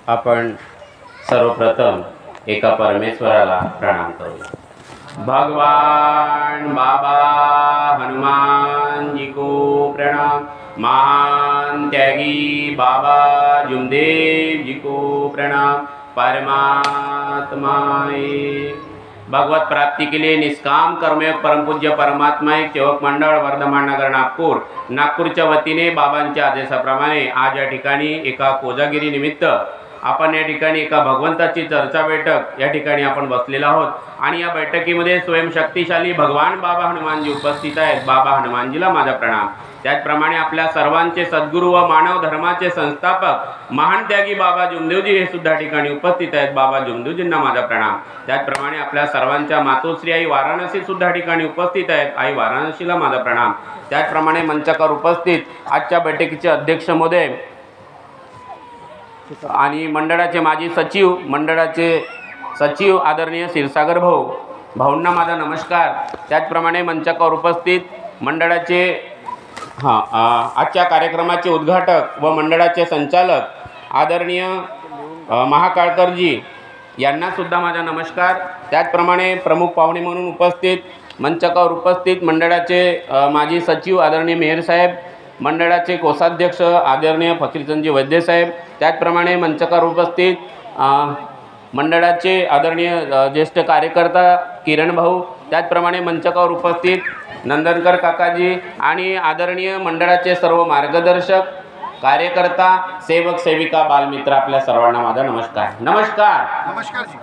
आपण सर्वप्रथम एका परमेश्वराला प्रणाम करूया। भगवान बाबा हनुमान जी को प्रणाम। महान त्यागी बाबा जुमदेव जी को प्रणाम। परमात्माए भगवत प्राप्ति के लिए निष्काम कर्मयोग परम पूज्य परमात्मा एक सेवक मंडळ वर्धमान नगर नागपूरच्या वतीने बाबांच्या आदेशाप्रमाणे आज या ठिकाणी एका कोजागिरी निमित्त आपण या ठिकाणी एका भगवंताची चर्चा बैठक या ठिकाणी आपण बसलेलो आहोत आणि या बैठकीमध्ये स्वयंशक्तिशाली भगवान बाबा हनुमानजी उपस्थित आहेत। बाबा हनुमानजीला माझा प्रणाम। त्याचप्रमाणे आपल्या सर्वांचे सद्गुरू व मानव धर्माचे संस्थापक महान त्यागी बाबा जुमदेवजी हे सुद्धा ठिकाणी उपस्थित आहेत। बाबा जुमदेवजींना माझा प्रणाम। त्याचप्रमाणे आपल्या सर्वांच्या मातोश्री आई वाराणसी सुद्धा ठिकाणी उपस्थित आहेत। आई वाराणसीला माझा प्रणाम। त्याचप्रमाणे मंचावर उपस्थित आजच्या बैठकीचे अध्यक्ष महोदय आणि मंडळाचे माजी सचिव आदरणीय क्षीरसागर भाऊंना माझा नमस्कार। त्याचप्रमाणे मंचावर उपस्थित मंडळाचे आजच्या कार्यक्रमाचे उद्घाटक व मंडळाचे संचालक आदरणीय महाकाळकरजी यांना सुद्धा माझा नमस्कार। त्याचप्रमाणे प्रमुख पाहुणे म्हणून उपस्थित मंचावर उपस्थित मंडळाचे माजी सचिव आदरणीय मेहर साहेब, मंडळाचे कोषाध्यक्ष आदरणीय फकीरचंदजी वैद्य साहेब, त्याचप्रमाणे मंचावर उपस्थित मंडळाचे आदरणीय ज्येष्ठ कार्यकर्ता किरण भाऊ, त्याचप्रमाणे मंचावर उपस्थित नंदनकर काकाजी आणि आदरणीय मंडळाचे सर्व मार्गदर्शक कार्यकर्ता सेवक सेविका बालमित्र आपल्या सर्वांना माझा नमस्कार। नमस्कार जी।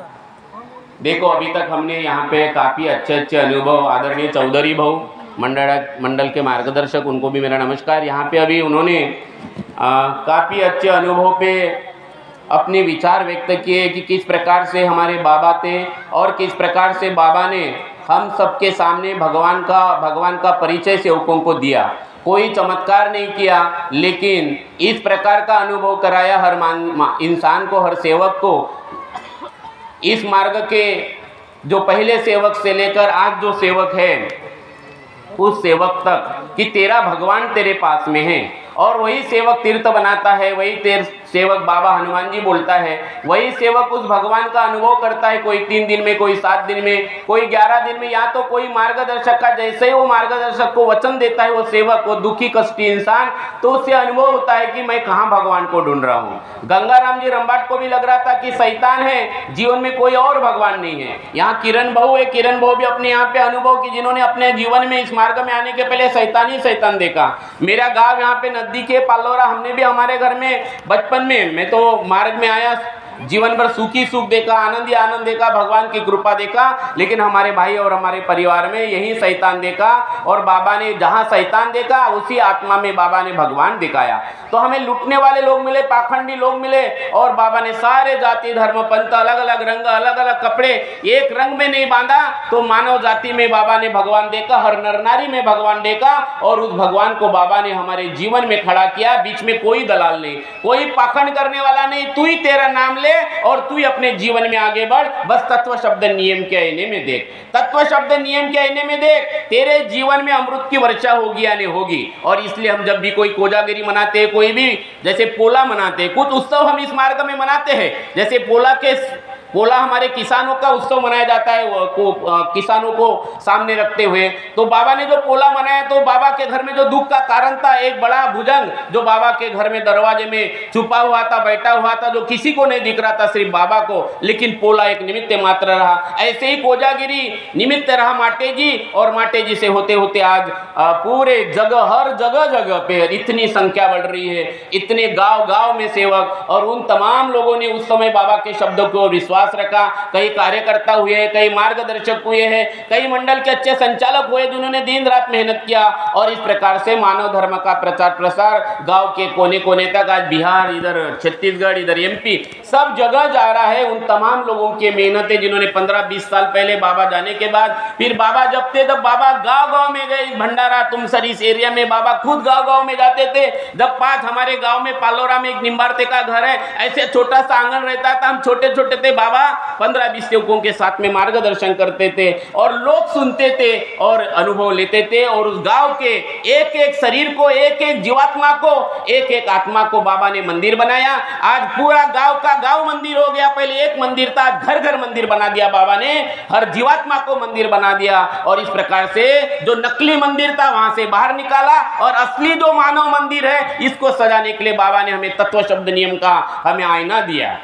देखो अभी तक हमने यहाँ पे काफ़ी अच्छे अनुभव आदरणीय चौधरी भाऊ मंडल के मार्गदर्शक उनको भी मेरा नमस्कार। यहाँ पे अभी उन्होंने काफ़ी अच्छे अनुभव पे अपने विचार व्यक्त किए कि किस प्रकार से हमारे बाबा थे और किस प्रकार से बाबा ने हम सबके सामने भगवान का परिचय सेवकों को दिया। कोई चमत्कार नहीं किया, लेकिन इस प्रकार का अनुभव कराया हर इंसान को, हर सेवक को, इस मार्ग के जो पहले सेवक से लेकर आज जो सेवक है उस सेवक तक कि तेरा भगवान तेरे पास में है और वही सेवक तीर्थ बनाता है, वही सेवक बाबा हनुमान जी बोलता है, वही सेवक उस भगवान का अनुभव करता है। कोई 3 दिन में, कोई 7 दिन में, कोई 11 दिन में, या तो कोई मार्गदर्शक का जैसे ही वो मार्गदर्शक को वचन देता है वो सेवक, वो दुखी कष्टी इंसान, तो उससे अनुभव होता है कि मैं कहाँ भगवान को ढूंढ रहा हूँ। गंगाराम जी रंबाट को भी लग रहा था कि शैतान है, जीवन में कोई और भगवान नहीं है। यहाँ किरण भाऊ है, किरण भाऊ भी अपने यहाँ पे अनुभव की, जिन्होंने अपने जीवन में इस मार्ग में आने के पहले शैतान ही शैतान देखा। मेरा गाँव यहाँ पे नजदीक है पालोरा, हमने भी हमारे घर में बचपन में, मैं तो मार्ग में आया, जीवन भर सुखी सुख देखा, आनंद ही आनंद देखा, भगवान की कृपा देखा, लेकिन हमारे भाई और हमारे परिवार में यही शैतान देखा और बाबा ने जहाँ शैतान देखा उसी आत्मा में बाबा ने भगवान दिखाया। तो हमें लूटने वाले लोग मिले, पाखंडी लोग मिले, और बाबा ने सारे जाति धर्म पंथ अलग अलग रंग अलग अलग कपड़े एक रंग में नहीं बांधा, तो मानव जाति में बाबा ने भगवान देखा, हर नर नारी में भगवान देखा और उस भगवान को बाबा ने हमारे जीवन में खड़ा किया। बीच में कोई दलाल नहीं, कोई पाखंड करने वाला नहीं, तू ही तेरा नाम ले और तू अपने जीवन में आगे बढ़। बस तत्व शब्द नियम के आईने में देख, तत्व शब्द नियम के आईने में देख, तेरे जीवन में अमृत की वर्षा होगी या नहीं होगी। और इसलिए हम जब भी कोई कोजागिरी मनाते हैं, कोई भी जैसे पोला मनाते हैं, कुछ उत्सव हम इस मार्ग में मनाते हैं, जैसे पोला हमारे किसानों का उत्सव मनाया जाता है, किसानों को सामने रखते हुए। तो बाबा ने जो पोला मनाया, तो बाबा के घर में जो दुख का कारण था, एक बड़ा भुजंग जो बाबा के घर में दरवाजे में छुपा हुआ था, बैठा हुआ था, जो किसी को नहीं दिख रहा था, सिर्फ बाबा को, लेकिन पोला एक निमित्त मात्र रहा। ऐसे ही कोजागिरी निमित्त रहा माटे जी, और माटे जी से होते होते आज पूरे जगह, हर जगह पे इतनी संख्या बढ़ रही है, इतने गांव में सेवक, और उन तमाम लोगों ने उस समय बाबा के शब्दों को विश्वास रखा। कई कार्यकर्ता हुए, कई मार्गदर्शक हुए हैं, कई मंडल के अच्छे संचालक हुए जिन्होंने दिन रात मेहनत किया, और इस प्रकार से मानव धर्म का प्रचार प्रसार गांव के कोने कोने तक, आज बिहार, इधर छत्तीसगढ़, इधर एमपी, सब जगह जा रहा है। उन तमाम लोगों की मेहनतें जिन्होंने 15-20 साल पहले बाबा जाने के बाद, फिर बाबा जब थे तब बाबा गांव में गए, भंडारा तुमसर इस एरिया में बाबा खुद गांव में जाते थे। जब 5 हमारे गांव में पालोरा में एक निम्बारते का घर है, ऐसे छोटा सा आंगन रहता था, हम छोटे छोटे थे, बाबा 15-20 सेवकों के साथ में मार्गदर्शन करते थे और लोग सुनते थे और अनुभव लेते थे और उस गांव के एक एक शरीर को, एक एक जीवात्मा को, एक एक आत्मा को बाबा ने मंदिर बनाया। आज पूरा गांव का गांव मंदिर हो गया। पहले एक मंदिर था, घर घर मंदिर बना दिया बाबा ने, हर जीवात्मा को मंदिर बना दिया और इस प्रकार से जो नकली मंदिर था वहां से बाहर निकाला और असली जो मानव मंदिर है इसको सजाने के लिए बाबा ने हमें तत्व शब्द नियम का हमें आईना दिया।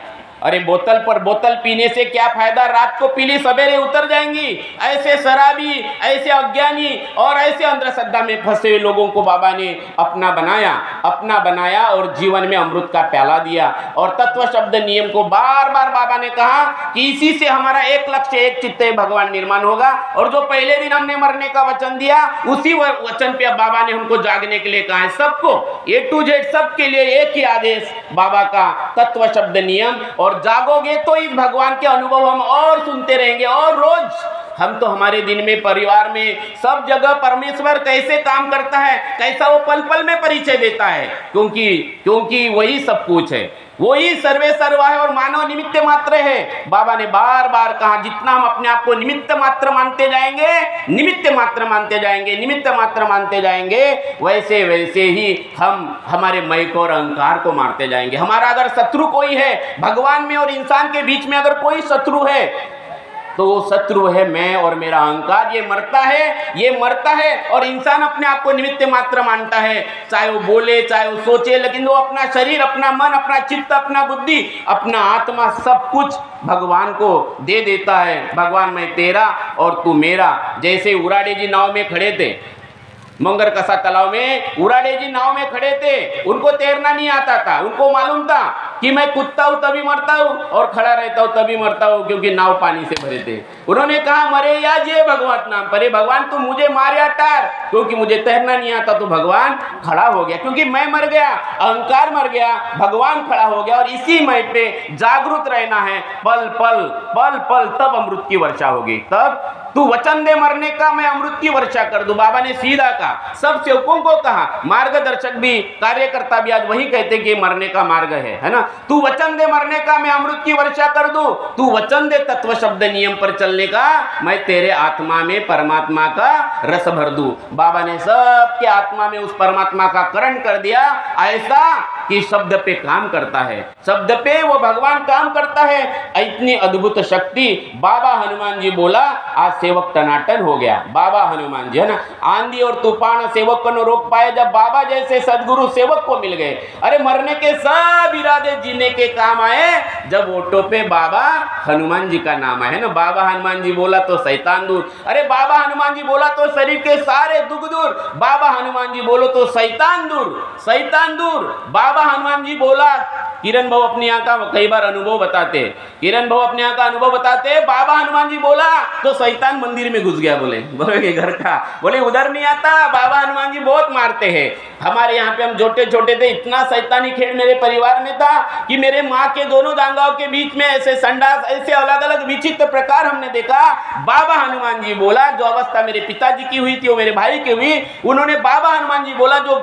अरे बोतल पर बोतल पीने से क्या फायदा, रात को पीली सवेरे उतर जाएंगी। ऐसे शराबी, ऐसे अज्ञानी और ऐसे अंधश्रद्धा में फंसे हुए लोगों को बाबा ने अपना बनाया और जीवन में अमृत का प्याला दिया। और तत्व शब्द नियम को बार बार बाबा ने कहा कि इसी से हमारा एक लक्ष्य, एक चित्त भगवान निर्माण होगा। और जो पहले दिन हमने मरने का वचन दिया उसी वचन पे अब बाबा ने हमको जागने के लिए कहा है। सबको A to Z सबके लिए एक ही आदेश बाबा का, तत्व शब्द नियम। और जागोगे तो इस भगवान के अनुभव हम और सुनते रहेंगे। और रोज हम तो हमारे दिन में, परिवार में, सब जगह परमेश्वर कैसे काम करता है, कैसा वो पल पल में परिचय देता है, क्योंकि वही सब कुछ है, वही सर्वे सर्वा है और मानव निमित्त मात्र है। बाबा ने बार बार कहा जितना हम अपने आप को निमित्त मात्र मानते जाएंगे, निमित्त मात्र मानते जाएंगे, निमित्त मात्र मानते जाएंगे, वैसे वैसे ही हम हमारे मैं को और अहंकार को मारते जाएंगे। हमारा अगर शत्रु कोई है, भगवान में और इंसान के बीच में अगर कोई शत्रु है तो वो शत्रु है मैं और मेरा अहंकार। ये मरता है और इंसान अपने आप को निमित्त मात्र मानता है, चाहे वो बोले चाहे वो सोचे, लेकिन वो अपना शरीर, अपना मन, अपना चित्त, अपना बुद्धि, अपना आत्मा सब कुछ भगवान को दे देता है। भगवान मैं तेरा और तू मेरा। जैसे उराडे जी नाव में खड़े थे, मंगर कसा तालाब में उराडे जी नाव में खड़े थे, उनको तैरना नहीं आता था। उनको मालूम था कि मैं कूदता हूं तभी मरता हूं और खड़ा रहता हूं तभी मरता हूं, क्योंकि नाव पानी से भरे थे। उन्होंने कहा मरे या जे भगवत नाम परे, भगवान तू मुझे मार या टार, क्योंकि मुझे तैरना नहीं आता। तो भगवान खड़ा हो गया, क्योंकि मैं मर गया, अहंकार मर गया, भगवान खड़ा हो गया। और इसी मय पे जागरूक रहना है, पल पल पल पल, तब अमृत की वर्षा होगी। तब तू वचन दे मरने का, मैं अमृत की वर्षा कर दूं। बाबा ने सीधा कहा, सब सेवकों को कहा, मार्गदर्शक भी, कार्यकर्ता भी आज वही कहते कि मरने का मार्ग है ना। तू वचन दे मरने का, मैं अमृत की वर्षा कर दूं। तू वचन दे तत्व शब्द नियम पर चलने का, मैं तेरे आत्मा में परमात्मा का रस भर दूं। बाबा ने सबके आत्मा में उस परमात्मा का करण कर दिया, ऐसा कि शब्द पे काम करता है, शब्द पे वो भगवान काम करता है। इतनी अद्भुत शक्ति। बाबा हनुमान जी बोला, आज सेवक टनाटन हो गया। बाबा हनुमान जी है ना, आंधी और तूफान सेवक को न रोक पाए, जब बाबा जैसे सदगुरु सेवक को मिल गए। अरे मरने के सब इरादे जीने के काम आए, जब ओटो पे बाबा हनुमान जी का नाम आया है ना। बाबा हनुमान जी बोला तो शैतान दूर, अरे बाबा हनुमान जी बोला तो शरीर के सारे दुख दूर, बाबा हनुमान जी बोलो तो शैतान दूर, शैतान दूर। बाबा हनुमान जी बोला, किरण भाऊ अपने यहाँ का कई बार अनुभव बताते, किरण भाऊ अपने यहाँ का अनुभव बताते, बाबा हनुमान जी बोला तो शैतान मंदिर में घुस गया। बोले घर का, बोले उधर नहीं आता, बाबा हनुमान जी बहुत मारते हैं। हमारे यहाँ पे हम छोटे छोटे थे, इतना शैतानी खेल मेरे परिवार में था कि मेरे माँ के दोनों जांघाओं के बीच में ऐसे संडास, ऐसे अलग अलग विचित्र प्रकार हमने देखा। बाबा हनुमान जी बोला, जो अवस्था मेरे पिताजी की हुई थी वो मेरे भाई की हुई, उन्होंने बाबा हनुमान जी बोला, जो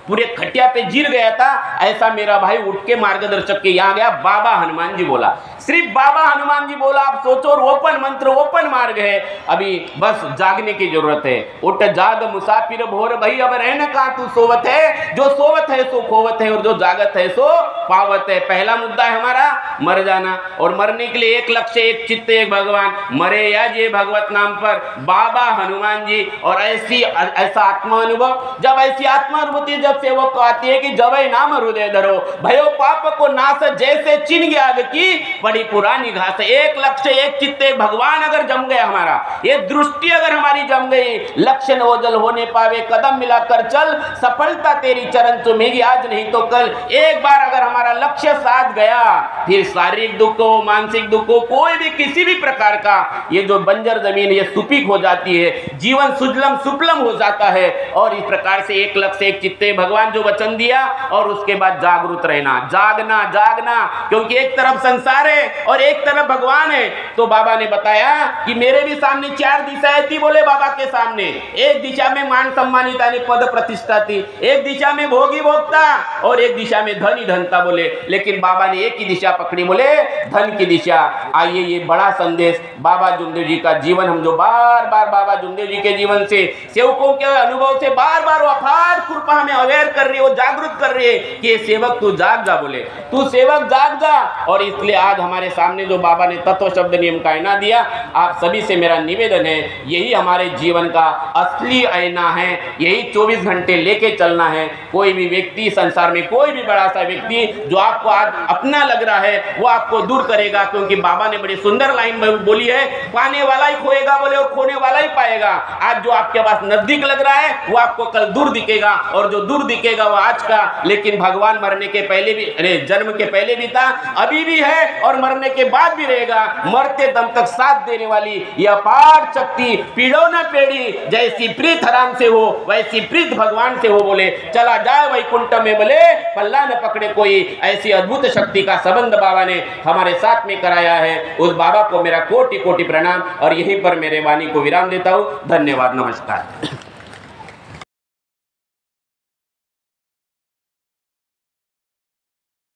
पूरे खटिया पे गिर गया था, ऐसा मेरा भाई उठ के मार्गदर्शक के यहाँ गया, बाबा हनुमान जी बोला। सिर्फ बाबा हनुमान जी बोला, आप सोचो, ओपन मंत्र, ओपन मार्ग है। अभी बस जागने की जरूरत है। उठ जाग मुसाफिर भोर भई, अब रहने का तू सोवत है, जो सोवत है सो खोवत है और जो जागत है सो पावत है। पहला मुद्दा है हमारा मर जाना, और मरने के लिए एक लक्ष्य, एक चित्त, एक भगवान। मरे या जे भगवत नाम पर बाबा हनुमान जी। और ऐसा आत्मा अनुभव, जब ऐसी आत्मा अनुभूति जब सेवक को आती है कि जब नाम हृदय धरो, भयो पाप को नाश, जैसे चिन गया आग की बड़ी पुरानी घास। एक लक्ष्य, एक चित्त, एक भगवान अगर जम गया हमारा, ये दृष्टि अगर हमारी जम गई, लक्ष्य न ओझल होने पावे, कदम मिलाकर चल, सफलता तेरी चरण चूमेगी आज नहीं तो कल। एक बार अगर हमारा लक्ष्य साथ गया, फिर शारीरिक दुख हो, मानसिक दुख हो, कोई भी किसी भी प्रकार का, ये जो बंजर जमीन ये सुपीक हो जाती है, जीवन सुजलम सुफलम हो जाता है। और इस प्रकार से एक लक्ष्य, एक चित्त, भगवान जो वचन दिया, और उसके बाद जागरूक रहना, जागना जागना, क्योंकि एक तरफ संसार है और एक तरफ भगवान है। तो बाबा ने बताया कि मेरे भी सामने चार दिशाएं थी, बोले बाबा के सामने। एक दिशा में मान सम्मानित यानी पद प्रतिष्ठा थी, एक दिशा में भोगी भोगता और एक दिशा में धन ही धन था बोले, लेकिन बाबा ने एक ही दिशा पकड़ी बोले धन की दिशा। आइए ये बड़ा संदेश बाबा जुमदेव जी का जीवन हम जो बार बार बाबा जुमदेव जी के जीवन से, सेवकों के अनुभव से बार बार अपार कृपा हमें अवेयर कर रही है, वो जागरूक कर रही है कि ये सेवक तू जाग जा बोले, तू सेवक जाग जा। और इसलिए आज हमारे सामने जो बाबा ने तत्व शब्द नियम का आईना दिया, आप सभी से मेरा निवेदन है, यही हमारे जीवन का असली आईना है, यही 24 घंटे लेके चलना है। कोई भी व्यक्ति संसार में, कोई भी बड़ा सा व्यक्ति जो आपको आज अपना लग रहा है वो आपको दूर करेगा, क्योंकि बाबा ने बड़ी सुंदर लाइन बोली है, पाने वाला ही खोएगा बोले और खोने वाला ही पाएगा। आज जो आपके पास नजदीक लग रहा है वो आपको कल दूर दिखेगा, और जो दूर दिखेगा वो आज का, लेकिन भगवान मरने के पहले भी, अरे जन्म के पहले भी था, अभी भी है और मरने के बाद भी रहेगा। मरते दम तक साथ देने वाली यह अपार शक्ति, पीड़ो न पेड़ी, जैसी प्रीत हराम से हो वैसी प्रीत भगवान से हो बोले, चला जाए वैकुंठ में बोले पल्ला न पकड़े कोई। ऐसी अद्भुत शक्ति का संबंध बाबा ने हमारे साथ में कराया है। उस बाबा को मेरा कोटि कोटि प्रणाम, और यहीं पर मेरे वाणी को विराम देता हूँ। धन्यवाद, नमस्कार।